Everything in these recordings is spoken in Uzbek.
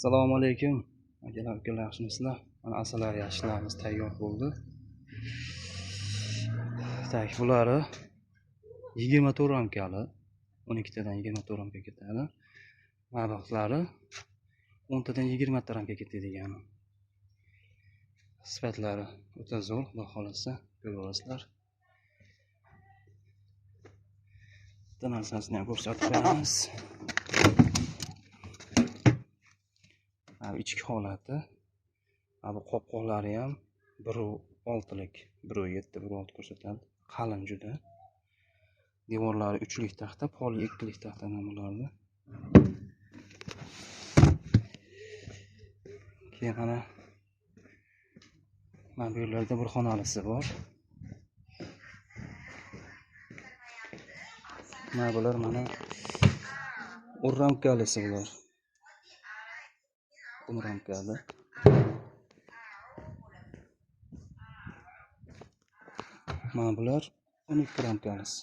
Assalomu alaykum. Akalar, ukalar, yaxshimisizlar? Mana asalari yaxshilarimiz tayyor bo'ldi. Tak, bulari 24 ramkali, 12 tadan 24 ramka ketadi. Mabaqlari 10 tadan 20 ramka ketadigan. Sifatlari o'ta zo'r, xudo xolasa, ko'rib olasizlar. Bitta narsasini ham ko'rsatib qo'yamiz. Ichki holati, bu qopqoqlari ham 1.6lik, 1.7, 1.6 ko'rsatadi. Qalin juda. Devorlari 3lik taxta, poli 2lik taxtadan bulardi. Keyin mana bu yerlarda bir xonalisi bor. Bular mana o'rramkalisi bular. Ramkali. Mana bular 12 ramkalisi.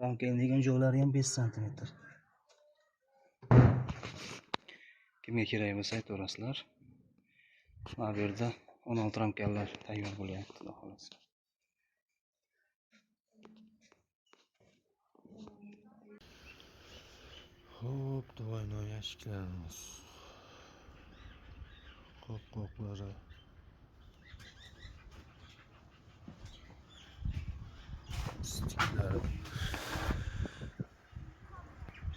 Ramka degan joylari ham 5 cm. Kimga kerak bo'lsa aytaverasizlar. Mana bu yerda 16 ramkalar tayyor bo'lyapti, xudo xolasa. Hop, do'yno yashiklarimiz. Qopqoqlari. Stiklari.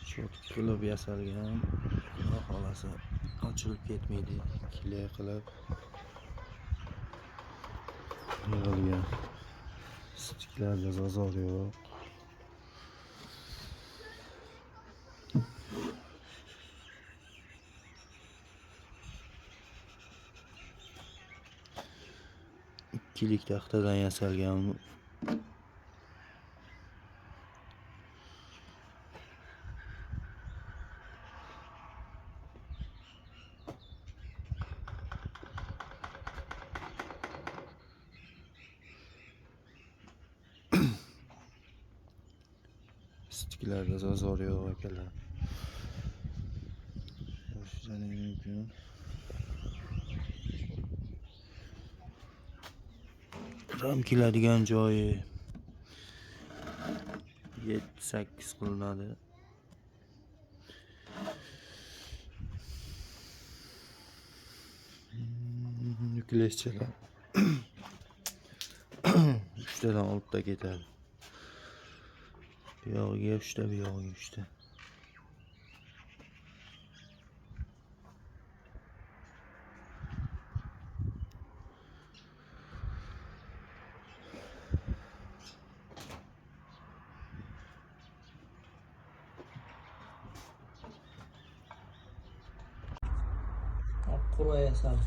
Cho'tki qilib yasalgan. Xudo xolasa ochilib ketmaydi. Kilay qilib yig'ilgan. Stiklarda zazor yo'q. Ikkilik taxtadan yasalgan. Stiklarda zazor yo'q akalar. Ko'rishingiz mumkin. Ram keladigan joyi 7-8 qilinadi. Yuklashchalar 3 tadan 6 ta ketadi. Bu yog'iga 3 ta, bu yog'iga 3 ta. Qur'a yasal.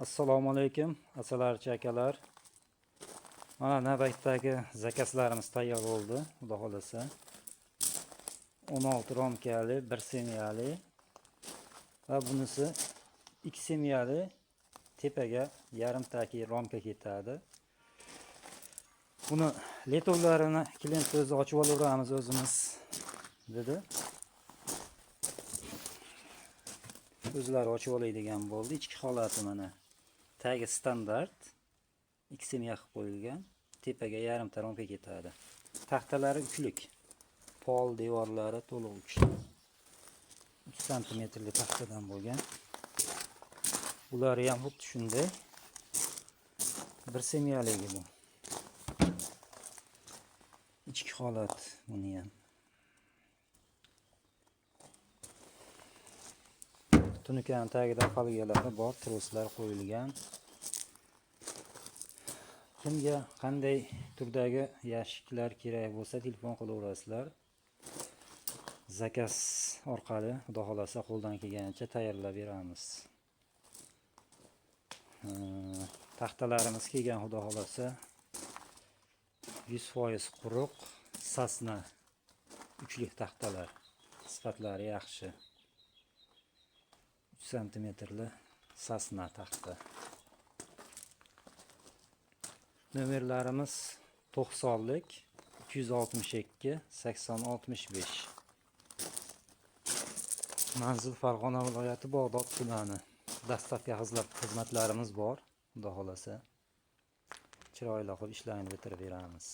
Assalomu alaykum, asalarchi akalar. Mana navbatdagi zakazlarimiz tayyor bo'ldi, xudo xolasa. 16 ramkali, 1 semiyali va bunisi 2 semiyali, tepaga yarim taki ramka ketadi. Buni letovlarini klient o'zi ochib olaveramiz o'zimiz dedi. O'zlari ochib oladigan bo'ldi. Ichki holati mana tagi standart 2 semiya qilib qo'yilgan, tepaga yarim ramka ketadi. Taxtalari 3lik. Pol devorlari to'liq 3 cm taxtadan bo'lgan. Ular ham xuddi shunday 1 semiyaligi bu. İçki holat buni ham. Tunukan tagida falgalari bor, troslar qo'yilgan. Kimga qanday turdagi yashiklar kerak bo'lsa telefon qilaverasizlar. Zakaz orqali xudo xolasa qo'ldan kelganicha tayyorlab beramiz. Taxtalarimiz kelgan, xudo xolasa 100% quruq, sasna 3lik taxtalar. Sifatlari yaxshi. 3 cm sasna taxta. Nomerlarimiz 90lik 262 80 65. Manzil Farg'ona viloyati Bog'dod tumani. Dastavka xizmatlarimiz bor. Xudo xolasa chiroyli qilib ishlarni bitirib beramiz.